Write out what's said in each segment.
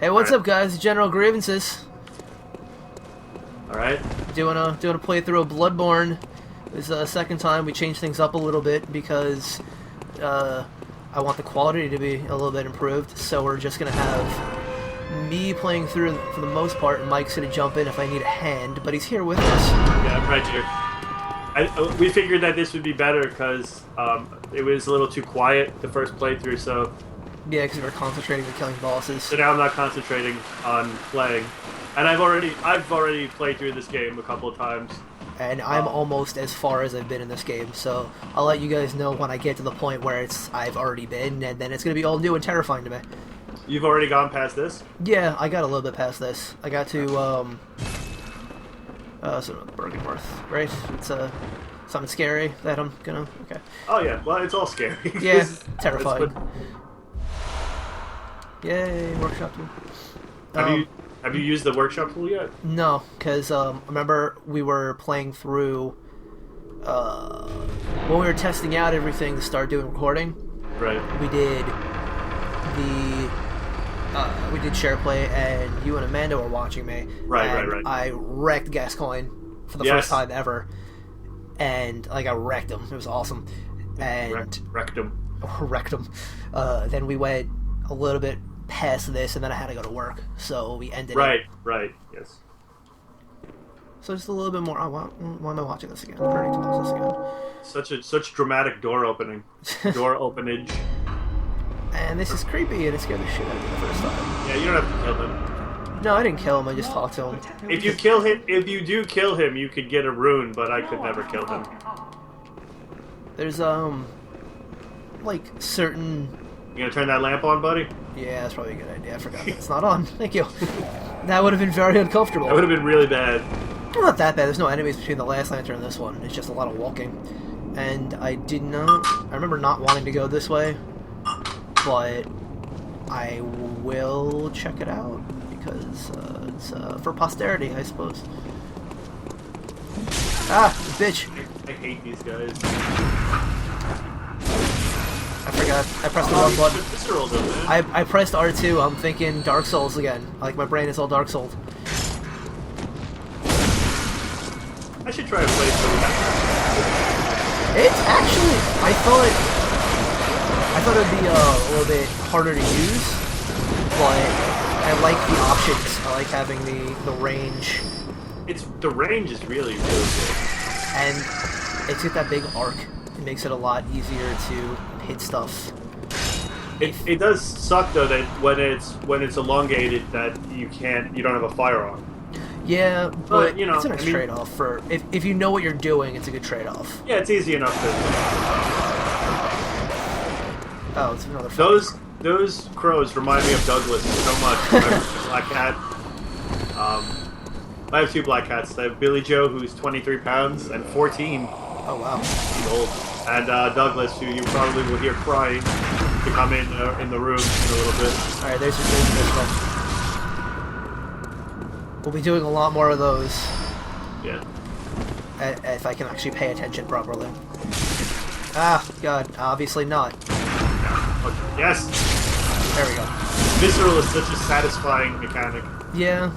Hey, what's up, guys? General Grievances. Alright. Doing a playthrough of Bloodborne. This is the second time we changed things up a little bit because I want the quality to be a little bit improved. So we're just gonna have me playing through for the most part, and Mike's gonna jump in if I need a hand. But he's here with us. Yeah, I'm right here. We figured that this would be better because it was a little too quiet the first playthrough. So yeah, because we were concentrating on killing bosses. So now I'm not concentrating on playing, and I've already played through this game a couple of times. And I'm almost as far as I've been in this game, so I'll let you guys know when I get to the point where I've already been, and then it's gonna be all new and terrifying to me. You've already gone past this? Yeah, I got a little bit past this. I got to Bergenworth, right? It's something scary that I'm gonna. Okay. Oh yeah, well it's all scary. Yeah, terrifying. Yay, workshop tool. Have you used the workshop tool yet? No, because remember we were playing through when we were testing out everything to start doing recording. Right. We did share play, and you and Amanda were watching me. Right. I wrecked Gascoigne for the first time ever, and like I wrecked him. It was awesome. And wrecked him. Then we went a little bit past this, and then I had to go to work, so we ended Right, yes. So just a little bit more. Oh, why am I watching this again? I'm ready to watch this again. Such dramatic door openage. And this is creepy, and it scared the shit out of me the first time. Yeah, you don't have to kill him. No, I didn't kill him. I just talked to him. If you do kill him, you could get a rune, but I could never kill him. There's like certain. You gonna turn that lamp on, buddy? Yeah, that's probably a good idea. I forgot it's not on. Thank you. That would have been very uncomfortable. That would have been really bad. Well, not that bad. There's no enemies between the last lantern and this one. It's just a lot of walking. And I remember not wanting to go this way, but I will check it out because it's for posterity, I suppose. Ah, bitch! I hate these guys. I forgot. I pressed the wrong button. I pressed R2. I'm thinking Dark Souls again. Like my brain is all Dark Souls. I should try to play some. It's actually. I thought it'd be a little bit harder to use, but I like the options. I like having the range. The range is really good. And it's got that big arc. It makes it a lot easier to hit stuff. It does suck though that when it's elongated that you don't have a firearm. Yeah, but you know, it's a nice trade-off for if you know what you're doing. It's a good trade-off. Yeah, it's easy enough to. Oh, it's another. Those crows remind me of Douglas so much. Black cat. I have two black cats. I have Billy Joe, who's 23 pounds, and 14. Oh wow. He's old. And Douglas, who you probably will hear crying, to come in the room in a little bit. All right, there's this one. We'll be doing a lot more of those. Yeah. If I can actually pay attention properly. Ah, God, obviously not. Okay. Yes! There we go. Visceral is such a satisfying mechanic. Yeah,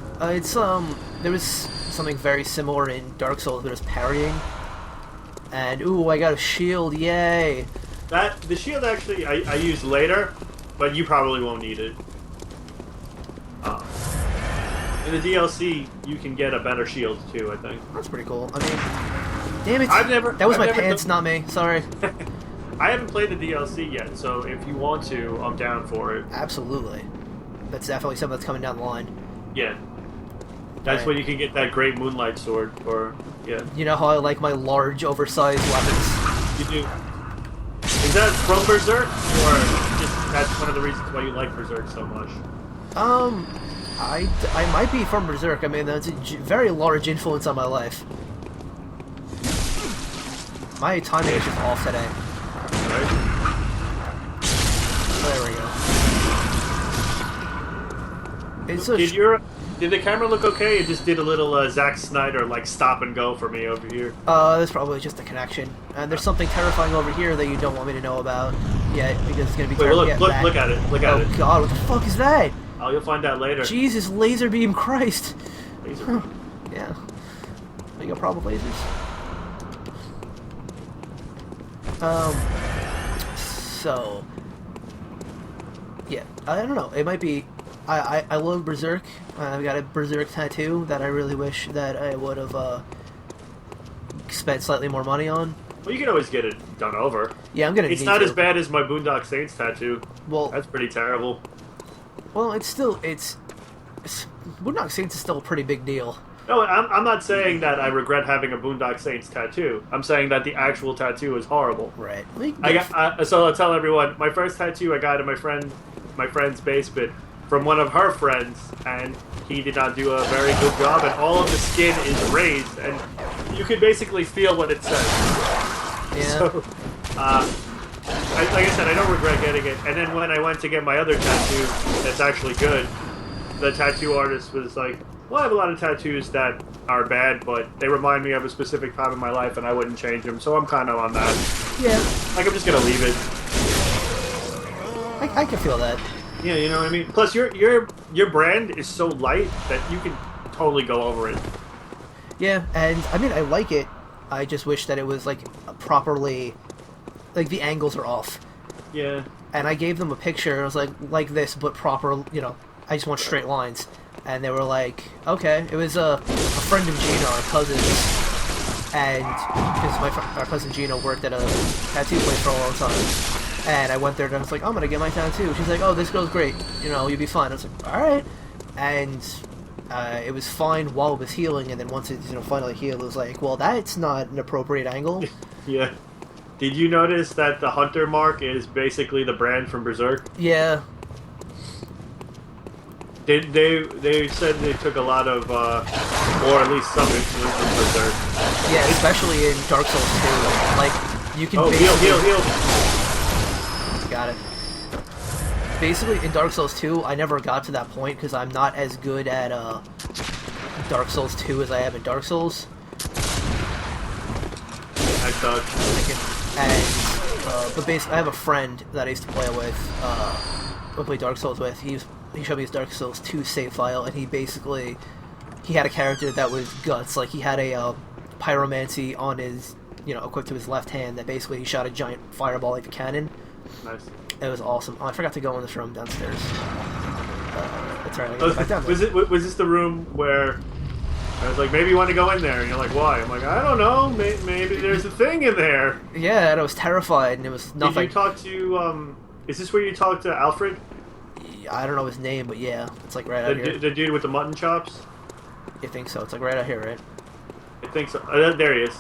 there was something very similar in Dark Souls, but it was parrying. And, ooh, I got a shield, yay! The shield actually, I used later, but you probably won't need it. In the DLC, you can get a better shield too, I think. That's pretty cool. I mean, damn it! That was my pants, not me. Sorry. I haven't played the DLC yet, so if you want to, I'm down for it. Absolutely. That's definitely something that's coming down the line. Yeah. That's when you can get that great moonlight sword, or, yeah. You know how I like my large, oversized weapons? You do. Is that from Berserk, or just that's one of the reasons why you like Berserk so much? I might be from Berserk. I mean, that's a very large influence on my life. My timing is just off today. Right. There we go. It's Did the camera look okay? It just did a little Zack Snyder like stop and go for me over here. That's probably just a connection. And there's something terrifying over here that you don't want me to know about yet because it's gonna be. Wait, look at it. Look at it. Oh God, what the fuck is that? Oh, you'll find out later. Jesus, laser beam, Christ. Laser beam. Yeah. You got a problem with lasers? So... Yeah, I don't know. It might be... I love Berserk. I've got a Berserk tattoo that I really wish that I would have spent slightly more money on. Well, you can always get it done over. Yeah, I'm gonna. It's not as bad as my Boondock Saints tattoo. Well, that's pretty terrible. Well, it's Boondock Saints is still a pretty big deal. No, I'm not saying that I regret having a Boondock Saints tattoo. I'm saying that the actual tattoo is horrible. Right. So I'll tell everyone, my first tattoo I got in my friend's basement from one of her friends, and he did not do a very good job, and all of the skin is raised, and you can basically feel what it says. Yeah. So, like I said, I don't regret getting it. And then when I went to get my other tattoo that's actually good, the tattoo artist was like, well, I have a lot of tattoos that are bad, but they remind me of a specific time in my life, and I wouldn't change them, so I'm kind of on that. Yeah. Like, I'm just going to leave it. I can feel that. Yeah, you know what I mean? Plus, your brand is so light that you can totally go over it. Yeah, and, I mean, I like it. I just wish that it was, like, properly... Like, the angles are off. Yeah. And I gave them a picture, and I was like this, but proper, you know, I just want straight lines. And they were like, okay. It was a friend of Gina, our cousins, and because our cousin Gina worked at a tattoo place for a long time. And I went there and I was like, I'm gonna get my tattoo. She's like, oh, this goes great. You know, you'll be fine. I was like, alright. And it was fine while it was healing, and then once it finally healed, it was like, well, that's not an appropriate angle. Yeah. Did you notice that the Hunter mark is basically the brand from Berserk? Yeah. They said they took a lot of, or at least some influence from Berserk. Yeah, especially in Dark Souls 2. Like, you can heal! Got it. Basically, in Dark Souls 2, I never got to that point because I'm not as good at Dark Souls 2 as I am in Dark Souls. I thought. But basically, I have a friend that I used to play with, play Dark Souls with. He showed me his Dark Souls 2 save file, and he had a character that was guts. Like, he had a pyromancy on his, equipped to his left hand that basically he shot a giant fireball like a cannon. Nice. It was awesome. Oh, I forgot to go in this room downstairs. That's right. I gotta go back down there. Was this the room where I was like, maybe you want to go in there? And you're like, why? I'm like, I don't know. Maybe there's a thing in there. Yeah, and I was terrified, and it was nothing. Did you talk to, is this where you talked to Alfred? I don't know his name, but yeah. It's like right out here. The dude with the mutton chops? You think so? It's like right out here, right? I think so. There he is.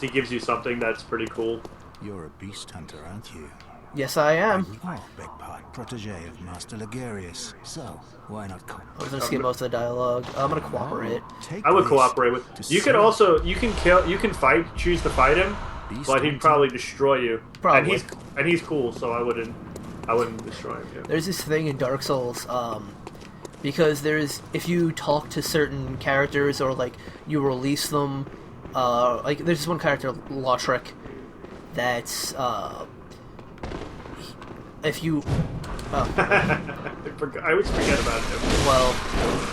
He gives you something that's pretty cool. You're a beast hunter, aren't you? Yes, I am. Oh, big part protege of Master Ligarius. So, why not come? I was gonna skip most of the dialogue. I'm gonna cooperate. I would cooperate with. You can also you can fight, choose to fight him, but he'd probably destroy you. Probably. And he's cool, so I wouldn't destroy him. Yeah. There's this thing in Dark Souls, because if you talk to certain characters or like you release them, like there's this one character, Lautrec, that's if you I always forget about him. Well,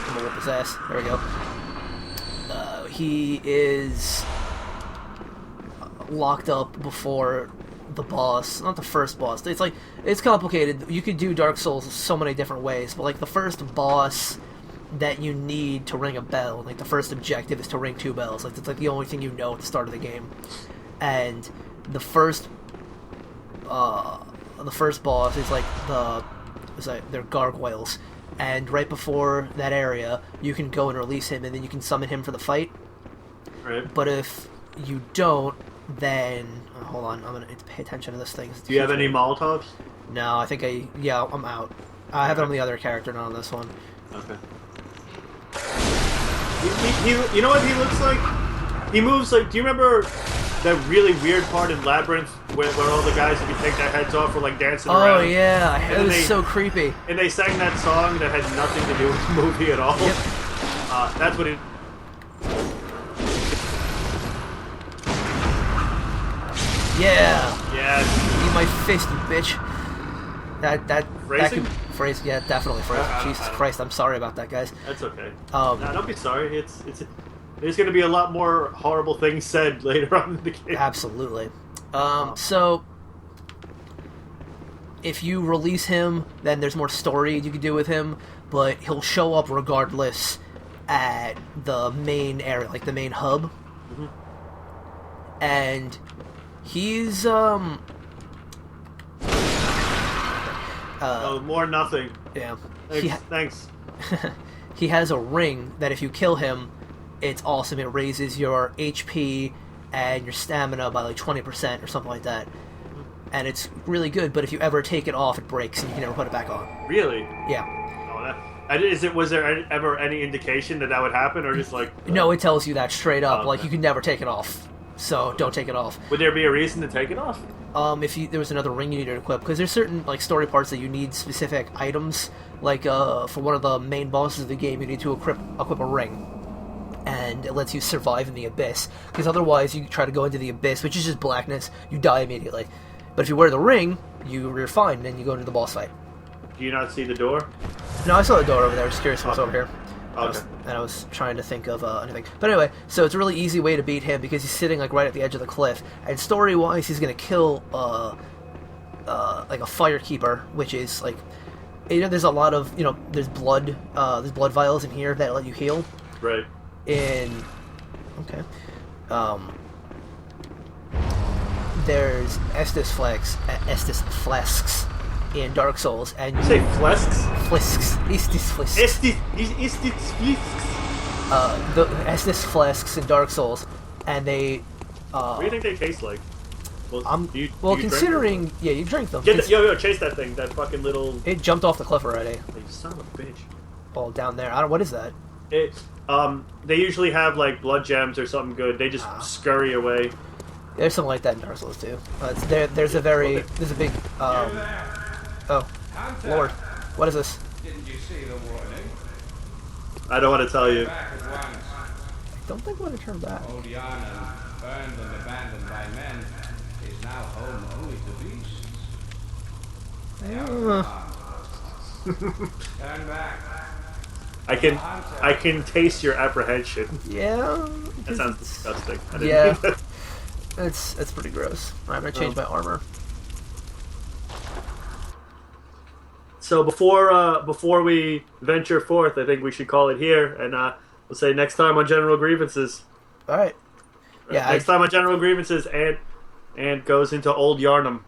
I'm gonna whip his ass. There we go. He is locked up before the boss, not the first boss. It's complicated. You could do Dark Souls so many different ways, but like the first boss that you need to ring a bell, like the first objective is to ring 2 bells. Like it's like the only thing you know at the start of the game. And the first boss is like they're gargoyles, and right before that area you can go and release him, and then you can summon him for the fight. Right. But if you don't, then hold on, I'm gonna pay attention to this thing. Do you have any Molotovs? No, I think I'm out. I have it on the other character, not on this one. Okay. You know what he looks like? He moves like. Do you remember that really weird part in Labyrinth where all the guys, if you take their heads off, were like dancing around? Oh yeah, it was so creepy. And they sang that song that had nothing to do with the movie at all. Yep. That's what it. Yeah. Yeah. Eat my fist, you bitch. That could Phrase, yeah, definitely phrase. Jesus Christ, I'm sorry about that, guys. That's okay. Um, Nah, don't be sorry. It's there's going to be a lot more horrible things said later on in the game. Absolutely. So, if you release him, then there's more story you can do with him, but he'll show up regardless at the main area, like the main hub. Mm-hmm. And he's, more nothing. yeah. Thanks. He has a ring that if you kill him, it's awesome. It raises your HP and your stamina by like 20% or something like that. And it's really good, but if you ever take it off, it breaks and you can never put it back on. Really? Yeah. Oh, was there ever any indication that would happen, or just like... No, it tells you that straight up. Oh, like, okay. you can never take it off. So, don't take it off. Would there be a reason to take it off? There was another ring you needed to equip, because there's certain like story parts that you need specific items. Like for one of the main bosses of the game, you need to equip a ring, and it lets you survive in the abyss. Because otherwise, you try to go into the abyss, which is just blackness, you die immediately. But if you wear the ring, you're fine, and then you go into the boss fight. Do you not see the door? No, I saw the door over there. I was curious what's over here. Okay. And I was trying to think of anything. But anyway, so it's a really easy way to beat him because he's sitting like right at the edge of the cliff. And story-wise, he's gonna kill like a firekeeper, which is like, there's a lot of there's blood vials in here that let you heal. Right. Okay. There's Estus flasks in Dark Souls, and You say flesks? Estus flasks. Estis flesks. The Estus flasks in Dark Souls, and they. What do you think they taste like? Well, do you considering, drink yeah, you drink them. yo, chase that thing, that fucking little... It jumped off the cliff already. You son of a bitch. Well, down there. What is that? They usually have, like, blood gems or something good. They just scurry away. There's something like that in Dark Souls, too. There's a big, oh, Lord. What is this? Didn't you see the warning? I don't want to tell you. Back at once. I don't think I want to turn back. Old Yarnum, burned and abandoned by men, is now home only to beasts. Turn back. I can taste your apprehension. Yeah. That sounds disgusting. I didn't Yeah. mean that. That's pretty gross. Alright, I'm gonna change my armor. So before we venture forth, I think we should call it here, and we'll say next time on General Grievances. Alright. Yeah. Next time on General Grievances, and goes into Old Yarnum.